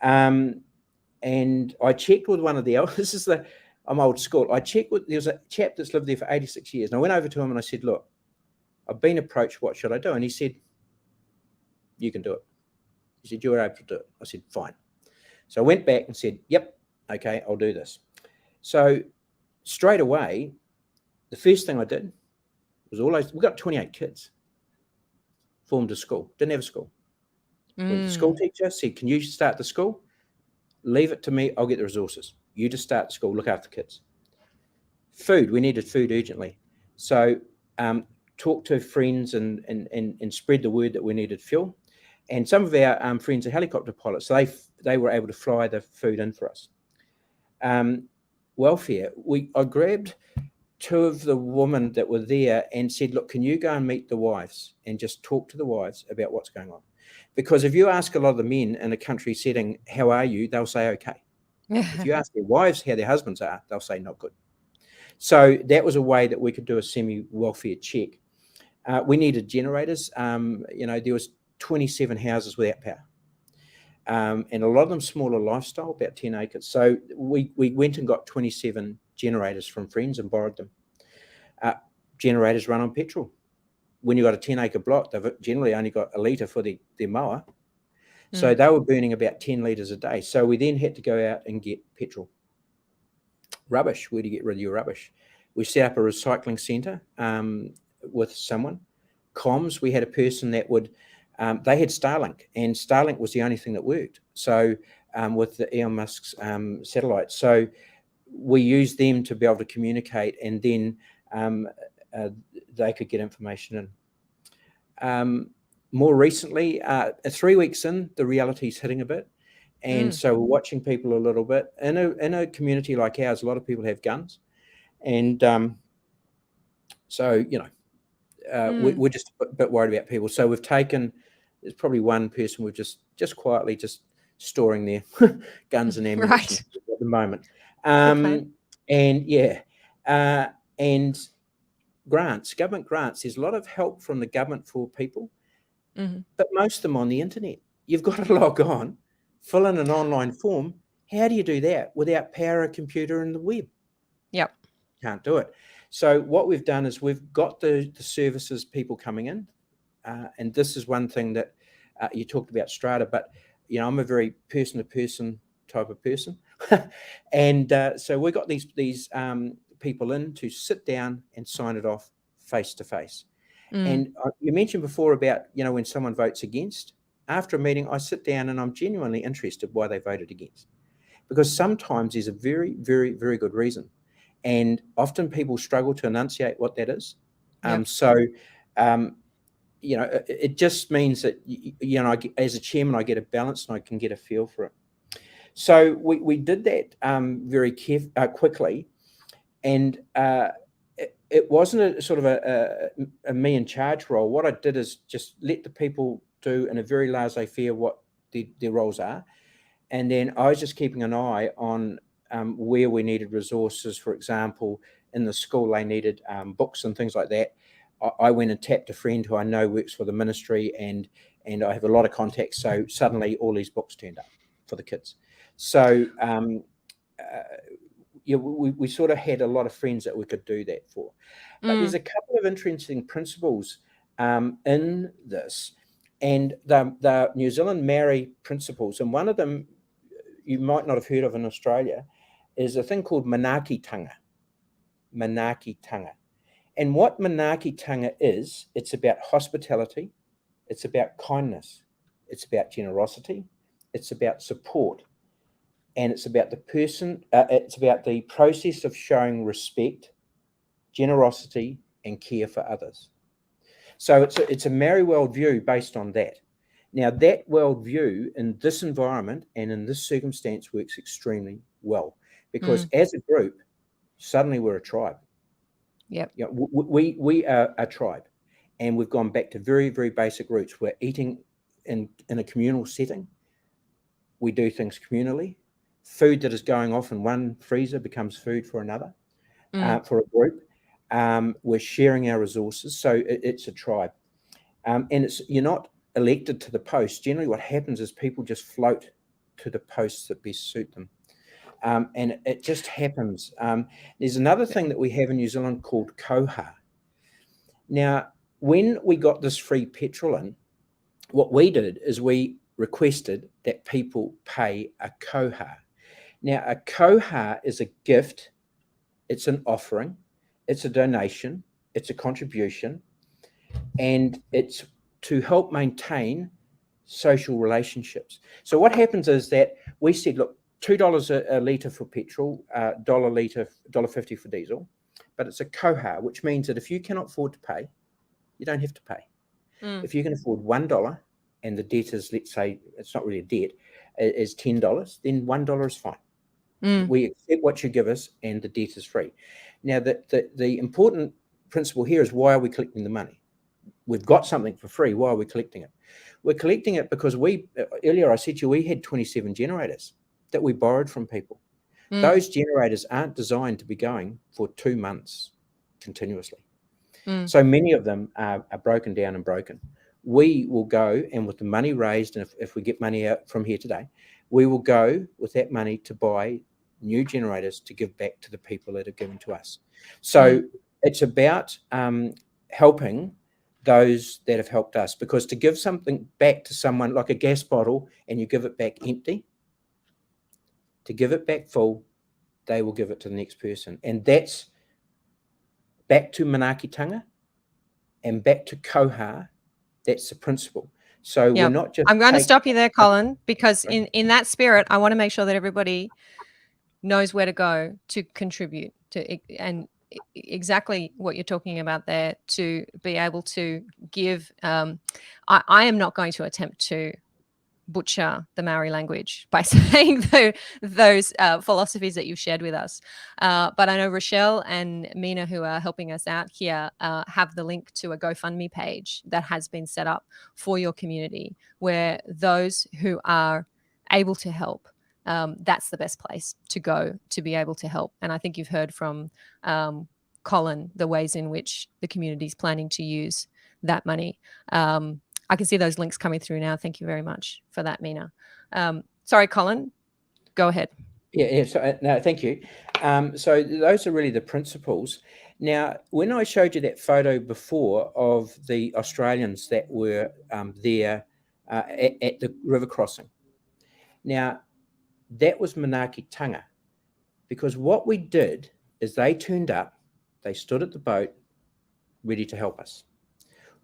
And I checked with one of the elders. I'm old school. There was a chap that's lived there for 86 years. And I went over to him and I said, look, I've been approached. What should I do? And he said, you can do it. He said, you're able to do it. I said, fine. So I went back and said, yep, okay, I'll do this. So straight away, the first thing I did was we got 28 kids, formed a school, didn't have a school. The school teacher said, can you start the school? Leave it to me, I'll get the resources. You just start the school, look after the kids. Food, we needed food urgently. So talk to friends and spread the word that we needed fuel. And some of our friends are helicopter pilots, so they were able to fly the food in for us. Welfare, I grabbed 2 of the women that were there and said, look, can you go and meet the wives and just talk to the wives about what's going on? Because if you ask a lot of the men in a country setting, how are you? They'll say, okay. If you ask their wives how their husbands are, they'll say, not good. So that was a way that we could do a semi-welfare check. We needed generators. There was 27 houses without power. And a lot of them smaller lifestyle, about 10 acres. So we went and got 27 generators from friends and borrowed them. Generators run on petrol. When you've got a 10-acre block, they've generally only got a litre for their mower. So they were burning about 10 litres a day. So we then had to go out and get petrol. Rubbish, where do you get rid of your rubbish? We set up a recycling centre with someone. Comms, we had a person that they had Starlink, and Starlink was the only thing that worked. So with the Elon Musk's satellites. So we used them to be able to communicate, and then they could get information in. More recently, 3 weeks in, the reality's hitting a bit. And so we're watching people a little bit. In a community like ours, a lot of people have guns. And so, we're just a bit worried about people. So we've taken, there's probably one person we're just quietly just storing their guns and ammunition at the moment. And grants, government grants. There's a lot of help from the government for people, but most of them on the internet. you've got to log on, fill in an online form. How do you do that without power, a computer, and the web? Yep. Can't do it. So what we've done is we've got the services, people coming in, and this is one thing that you talked about Strata, but I'm a very person-to-person type of person, and so we got these people in to sit down and sign it off face to face. And you mentioned before about when someone votes against. After a meeting, I sit down and I'm genuinely interested why they voted against, because sometimes there's a very, very, very good reason. And often people struggle to enunciate what that is. Yep. It just means that, as a chairman, I get a balance and I can get a feel for it. So we did that very quickly. And it wasn't a sort of a me in charge role. What I did is just let the people do in a very laissez-faire what their roles are. And then I was just keeping an eye on where we needed resources. For example, in the school, they needed books and things like that. I went and tapped a friend who I know works for the ministry, and I have a lot of contacts. So suddenly all these books turned up for the kids. So we sort of had a lot of friends that we could do that for. But there's a couple of interesting principles in this, and the New Zealand Maori principles, and one of them you might not have heard of in Australia is a thing called manaakitanga. Manaakitanga. And what manaakitanga is, it's about hospitality, it's about kindness, it's about generosity, it's about support, and it's about it's about the process of showing respect, generosity, and care for others. So it's a Maori worldview based on that. Now, that worldview in this environment and in this circumstance works extremely well, because as a group, suddenly we're a tribe. Yep. We are a tribe, and we've gone back to very, very basic roots. We're eating in a communal setting. We do things communally. Food that is going off in one freezer becomes food for another, for a group. We're sharing our resources, so it's a tribe. And you're not elected to the post. Generally, what happens is people just float to the posts that best suit them. And it just happens. There's another thing that we have in New Zealand called koha. Now, when we got this free petrol in, what we did is we requested that people pay a koha. Now, a koha is a gift, it's an offering, it's a donation, it's a contribution, and it's to help maintain social relationships. So what happens is that we said, look, $2 a litre for petrol, $1.50 for diesel, but it's a koha, which means that if you cannot afford to pay, you don't have to pay. If you can afford $1 and the debt is, let's say, it's not really a debt, is $10, then $1 is fine. We accept what you give us and the debt is free. Now, the important principle here is, why are we collecting the money? We've got something for free. Why are we collecting it? We're collecting it because earlier I said to you, we had 27 generators that we borrowed from people. Those generators aren't designed to be going for 2 months continuously. So many of them are broken down and broken. We will go, and with the money raised, and if we get money out from here today, we will go with that money to buy new generators to give back to the people that are given to us. So it's about helping those that have helped us, because to give something back to someone, like a gas bottle, and you give it back empty, to give it back full, they will give it to the next person. And that's back to manaakitanga and back to koha. That's the principle. So we're not just... I'm going to stop you there, Colin, because in that spirit, I want to make sure that everybody knows where to go to contribute to, and exactly what you're talking about there, to be able to give. I am not going to attempt to butcher the Maori language by saying those philosophies that you've shared with us. But I know Rochelle and Mina, who are helping us out here, have the link to a GoFundMe page that has been set up for your community, where those who are able to help, that's the best place to go to be able to help. And I think you've heard from Colin the ways in which the community is planning to use that money. I can see those links coming through now. Thank you very much for that, Mina. Sorry, Colin, go ahead. Yeah. So, no, thank you. So those are really the principles. Now, when I showed you that photo before of the Australians that were there at the river crossing, now that was manaakitanga, because what we did is they turned up, they stood at the boat, ready to help us.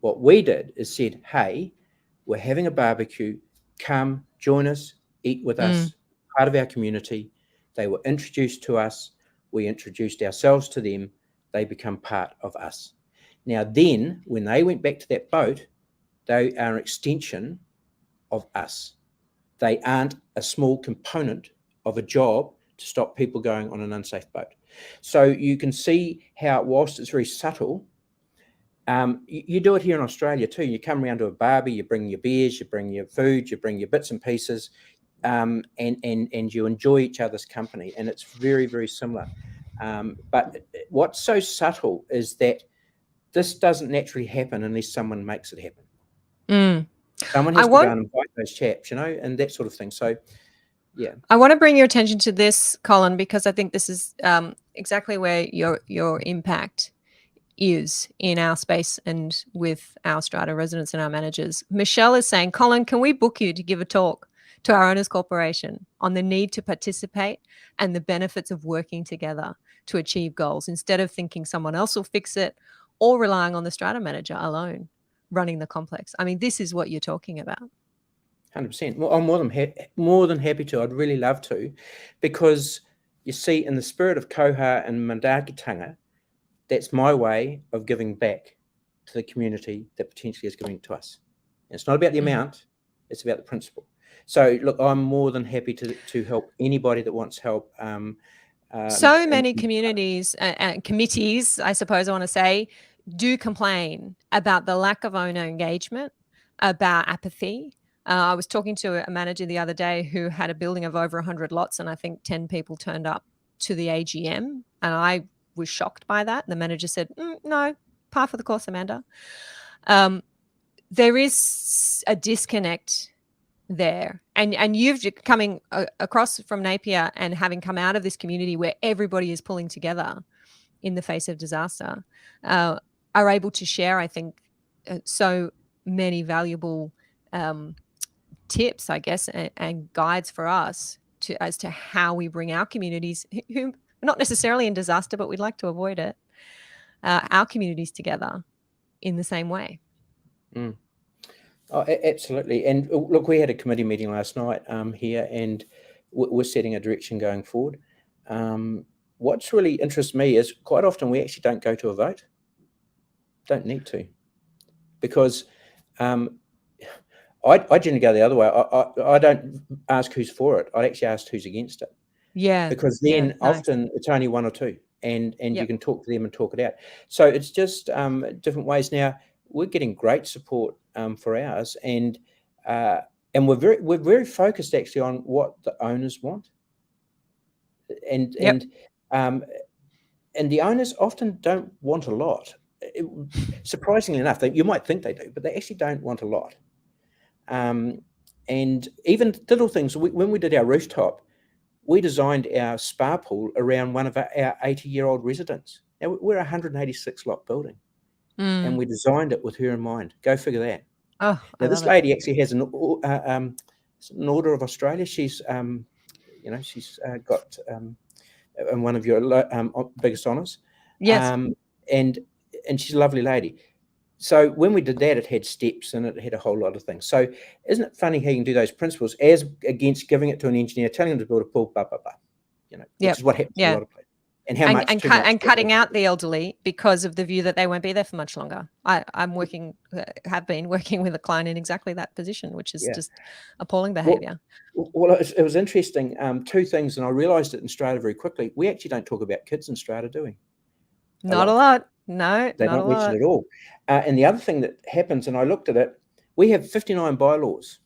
What we did is said, hey, we're having a barbecue, come join us, eat with us, part of our community. They were introduced to us, we introduced ourselves to them, they become part of us. Now then, when they went back to that boat, they are an extension of us. They aren't a small component of a job to stop people going on an unsafe boat. So you can see how, whilst it's very subtle, you do it here in Australia too. You come around to a barbie, you bring your beers, you bring your food, you bring your bits and pieces, and you enjoy each other's company. And it's very, very similar. But what's so subtle is that this doesn't naturally happen unless someone makes it happen. Someone has to go and invite those chaps, and that sort of thing. So, yeah. I want to bring your attention to this, Colin, because I think this is exactly where your impact is in our space and with our Strata residents and our managers. Michelle is saying, Colin, can we book you to give a talk to our owners corporation on the need to participate and the benefits of working together to achieve goals instead of thinking someone else will fix it or relying on the Strata manager alone running the complex? I mean, this is what you're talking about. 100%. Well, I'm more than happy to. I'd really love to, because you see, in the spirit of koha and manaakitanga, that's my way of giving back to the community that potentially is giving to us. And it's not about the amount, it's about the principle. So look, I'm more than happy to help anybody that wants help. So many communities and committees, I suppose I want to say, do complain about the lack of owner engagement, about apathy. I was talking to a manager the other day who had a building of over 100 lots, and I think 10 people turned up to the AGM, and I was shocked by that. The manager said, no, par for the course, Amanda. There is a disconnect there, and you've coming across from Napier and having come out of this community where everybody is pulling together in the face of disaster, are able to share, I think, so many valuable tips, I guess, and guides for us as to how we bring our communities, who are not necessarily in disaster, but we'd like to avoid it, our communities together in the same way. Oh, absolutely. And look, we had a committee meeting last night here, and we're setting a direction going forward. What's really interests me is quite often we actually don't go to a vote. Don't need to, because I generally go the other way. I don't ask who's for it. I actually ask who's against it. Yeah. Because then often it's only one or two, and you can talk to them and talk it out. So it's just different ways. Now we're getting great support for ours, and we're very focused actually on what the owners want, and the owners often don't want a lot. Surprisingly enough, you might think they do, but they actually don't want a lot. And even little things. When we did our rooftop, we designed our spa pool around one of our 80-year-old residents. Now we're a 186 lot building, and we designed it with her in mind. Go figure that. Oh, now this lady actually has an Order of Australia. She's she's got one of your biggest honours. Yes. And she's a lovely lady. So when we did that, it had steps and it had a whole lot of things. So isn't it funny how you can do those principles as against giving it to an engineer, telling them to build a pool, which is what happens in a lot of places. And how much and cutting out the elderly because of the view that they won't be there for much longer. have been working with a client in exactly that position, which is just appalling behaviour. Well, it was interesting. Two things, and I realised it in Strata very quickly. We actually don't talk about kids in Strata, do we? Not a lot. No, they don't mention it at all. And the other thing that happens, and I looked at it, we have 59 bylaws.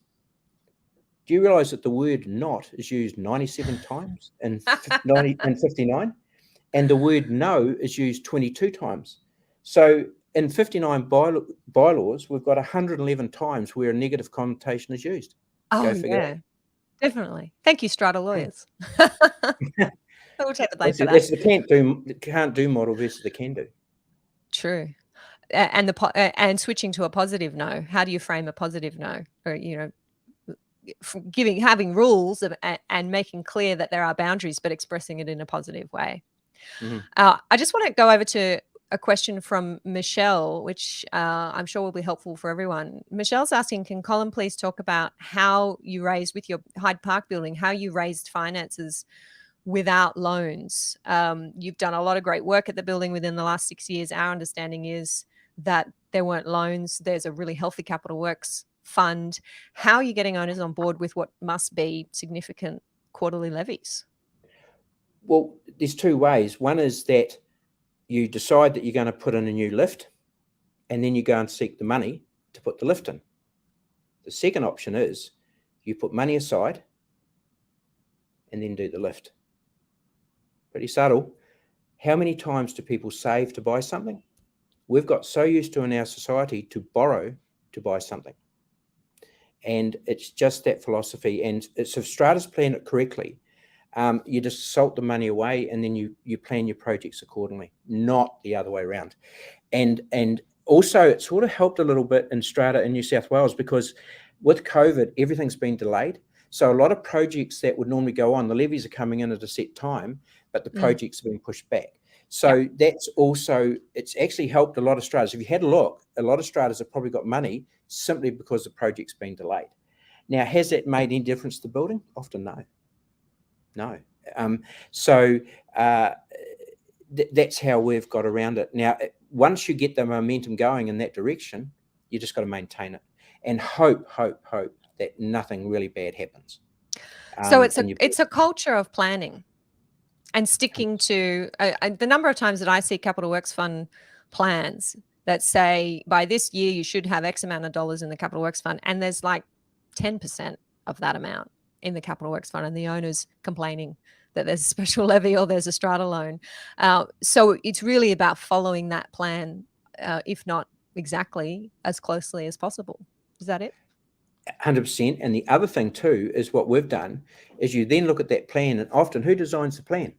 Do you realise that the word "not" is used 97 times in 59, and the word "no" is used 22 times? So in 59 bylaws, we've got 111 times where a negative connotation is used. Oh, Go figure yeah, definitely. Thank you, Strata that. lawyers. We'll take the blame That's for the that. can't do model versus the can do. True. And and switching to a positive no. How do you frame a positive no? Or, having rules and making clear that there are boundaries, but expressing it in a positive way. Mm-hmm. I just want to go over to a question from Michelle, which I'm sure will be helpful for everyone. Michelle's asking, can Colin please talk about how you raised with your Hyde Park building, how you raised finances without loans? You've done a lot of great work at the building within the last 6 years. Our understanding is that there weren't loans. There's a really healthy capital works fund. How are you getting owners on board with what must be significant quarterly levies? Well, there's two ways. One is that you decide that you're going to put in a new lift, and then you go and seek the money to put the lift in. The second option is you put money aside and then do the lift. Pretty subtle. How many times do people save to buy something? We've got so used to in our society to borrow to buy something. And it's just that philosophy. And it's if Strata's planned it correctly, you just salt the money away and then you plan your projects accordingly, not the other way around. And also it sort of helped a little bit in Strata in New South Wales, because with COVID, everything's been delayed. So a lot of projects that would normally go on, the levies are coming in at a set time, but the projects are being pushed back. So that's also, it's actually helped a lot of stratas. If you had a look, a lot of stratas have probably got money simply because the project's been delayed. Now, has that made any difference to the building? Often no. No. That's how we've got around it. Now, once you get the momentum going in that direction, you just got to maintain it and hope that nothing really bad happens. So it's a culture of planning and sticking to the number of times that I see Capital Works Fund plans that say by this year you should have X amount of dollars in the Capital Works Fund, and there's like 10% of that amount in the Capital Works Fund, and the owner's complaining that there's a special levy or there's a strata loan. So it's really about following that plan, if not exactly as closely as possible. Is that it? 100%. And the other thing too is what we've done is you then look at that plan, and often who designs the plan?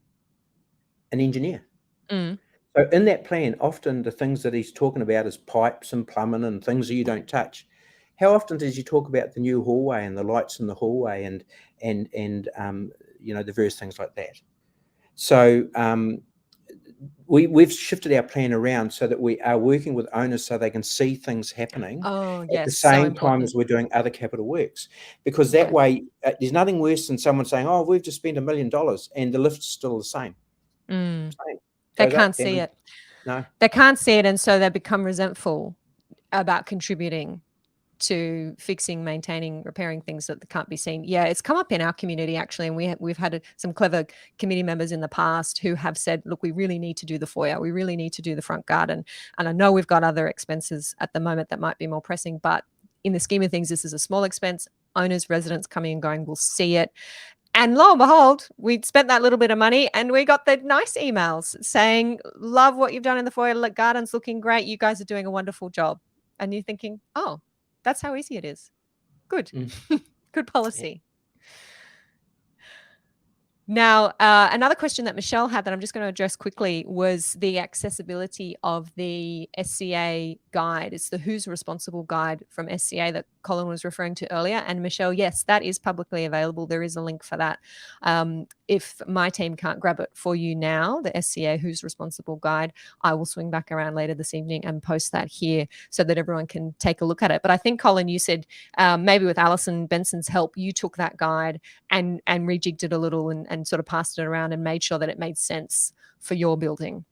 An engineer. So in that plan, often the things that he's talking about is pipes and plumbing and things that you don't touch. How often does he talk about the new hallway and the lights in the hallway and the various things like that? So we've shifted our plan around so that we are working with owners so they can see things happening at the same time as we're doing other capital works, because that way there's nothing worse than someone saying, oh, we've just spent $1 million and the lift's still the same. They can't see it. No, they can't see it, and so they become resentful about contributing to fixing, maintaining, repairing things that can't be seen. Yeah, it's come up in our community actually, and we've had some clever committee members in the past who have said, look, we really need to do the foyer, we really need to do the front garden, and I know we've got other expenses at the moment that might be more pressing, but in the scheme of things, this is a small expense. Owners, residents coming and going will see it. And lo and behold, we'd spent that little bit of money and we got the nice emails saying, love what you've done in the foyer, the garden's looking great, you guys are doing a wonderful job. And you're thinking, oh, that's how easy it is. Good. Good policy. Now, another question that Michelle had that I'm just going to address quickly was the accessibility of the SCA guide. It's the Who's Responsible guide from SCA that Colin was referring to earlier. And Michelle, yes, that is publicly available. There is a link for that. If my team can't grab it for you now, the SCA Who's Responsible guide, I will swing back around later this evening and post that here so that everyone can take a look at it. But I think, Colin, you said maybe with Alison Benson's help, you took that guide and rejigged it a little and sort of passed it around and made sure that it made sense for your building.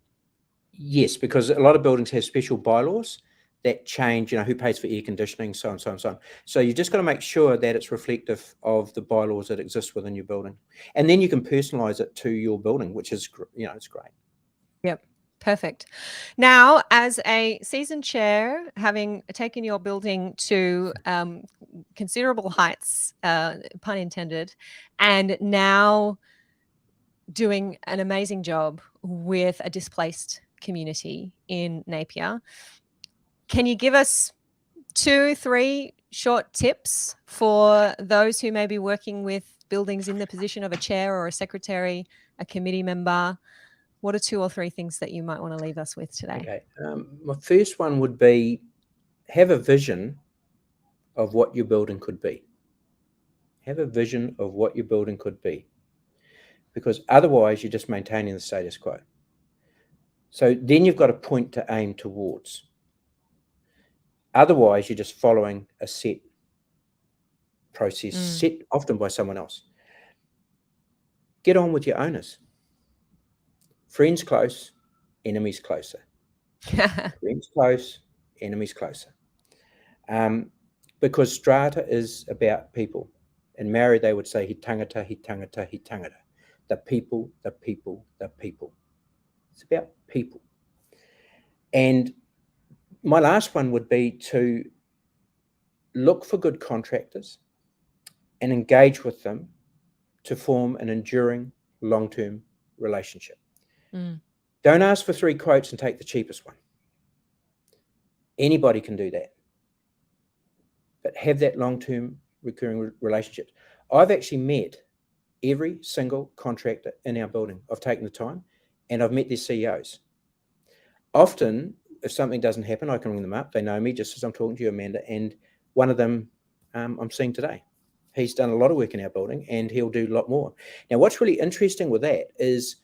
Yes, because a lot of buildings have special bylaws that change, who pays for air conditioning, so on, so on, so on. So you just got to make sure that it's reflective of the bylaws that exist within your building. And then you can personalize it to your building, which is, it's great. Yep. Perfect. Now, as a seasoned chair, having taken your building to considerable heights, pun intended, and now doing an amazing job with a displaced community in Napier, Can you give us 2, 3 short tips for those who may be working with buildings in the position of a chair or a secretary, a committee member? What are 2 or 3 things that you might want to leave us with today? Okay. My first one would be have a vision of what your building could be. Have a vision of what your building could be, because otherwise you're just maintaining the status quo. So then you've got a point to aim towards. Otherwise, you're just following a set process, set often by someone else. Get on with your owners. Friends close, enemies closer. Friends close, enemies closer. Because Strata is about people. In Maori, they would say, he tangata, he tangata, he tangata. The people, the people, the people. It's about people. And my last one would be to look for good contractors and engage with them to form an enduring long-term relationship. Don't ask for 3 quotes and take the cheapest one. Anybody can do that. But have that long-term recurring relationship. I've actually met every single contractor in our building. I've taken the time and I've met their CEOs. Often, if something doesn't happen, I can ring them up. They know me just as I'm talking to you, Amanda. And one of them I'm seeing today. He's done a lot of work in our building and he'll do a lot more. Now, what's really interesting with that is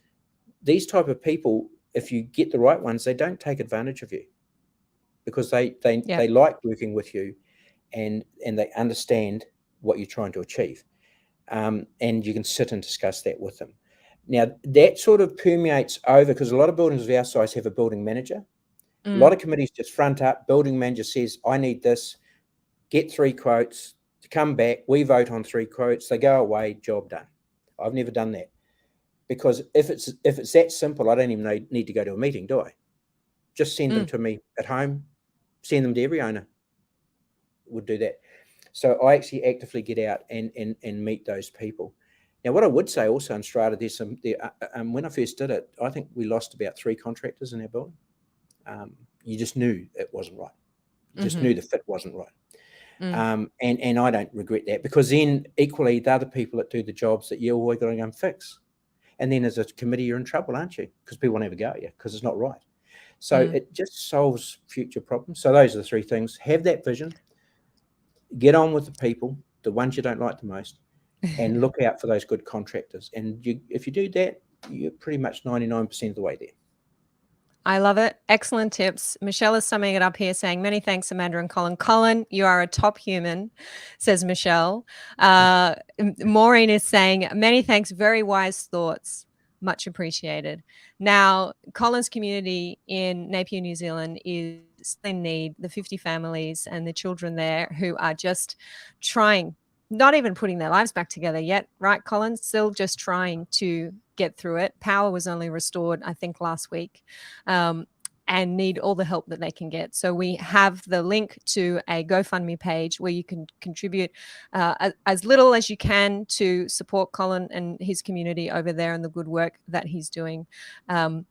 these type of people, if you get the right ones, they don't take advantage of you because they like working with you and they understand what you're trying to achieve. And you can sit and discuss that with them. Now, that sort of permeates over because a lot of buildings of our size have a building manager. A lot of committees just front up. Building manager says, I need this, get 3 quotes, to come back, we vote on 3 quotes, they go away, job done. I've never done that. Because if it's that simple, I don't even need to go to a meeting, do I? Just send them to me at home, send them to every owner would do that. So I actually actively get out and meet those people. Now, what I would say also in Strata, when I first did it, I think we lost about 3 contractors in our building. You just knew it wasn't right. You just knew the fit wasn't right. And I don't regret that because then equally the other people that do the jobs that you're always going to go and fix. And then as a committee, you're in trouble, aren't you? Because people won't ever go at you because it's not right. So it just solves future problems. So those are the 3 things. Have that vision, get on with the people, the ones you don't like the most, and look out for those good contractors. And if you do that, you're pretty much 99% of the way there. I love it. Excellent tips. Michelle is summing it up here saying, many thanks, Amanda and Colin. Colin, you are a top human, says Michelle. Maureen is saying, many thanks, very wise thoughts. Much appreciated. Now, Colin's community in Napier, New Zealand is in need, the 50 families and the children there who are just trying, not even putting their lives back together yet, right, Colin? Still just trying to get through it. Power was only restored, I think, last week, and need all the help that they can get. So we have the link to a GoFundMe page where you can contribute as little as you can to support Colin and his community over there and the good work that he's doing. And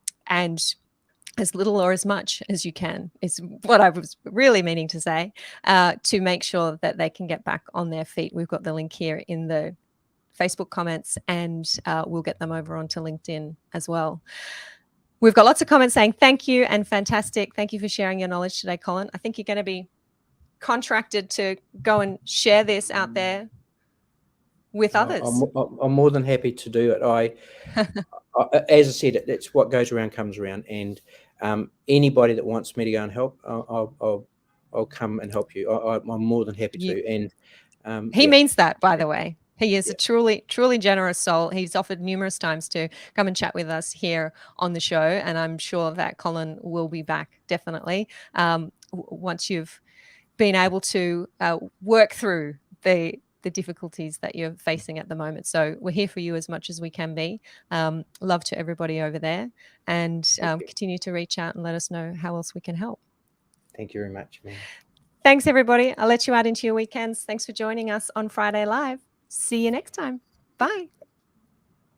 as little or as much as you can is what I was really meaning to say, to make sure that they can get back on their feet. We've got the link here in the Facebook comments, and we'll get them over onto LinkedIn as well. We've got lots of comments saying thank you and fantastic. Thank you for sharing your knowledge today, Colin. I think you're going to be contracted to go and share this out there with others. I'm more than happy to do it. As I said, it's what goes around comes around, and anybody that wants me to go and help, I'll come and help you. I'm more than happy to. And he means that, by the way. He is a truly, truly generous soul. He's offered numerous times to come and chat with us here on the show, and I'm sure that Colin will be back definitely once you've been able to work through the difficulties that you're facing at the moment. So we're here for you as much as we can be. Love to everybody over there, and continue to reach out and let us know how else we can help. Thank you very much, man. Thanks, everybody. I'll let you out into your weekends. Thanks for joining us on Friday Live. See you next time. Bye.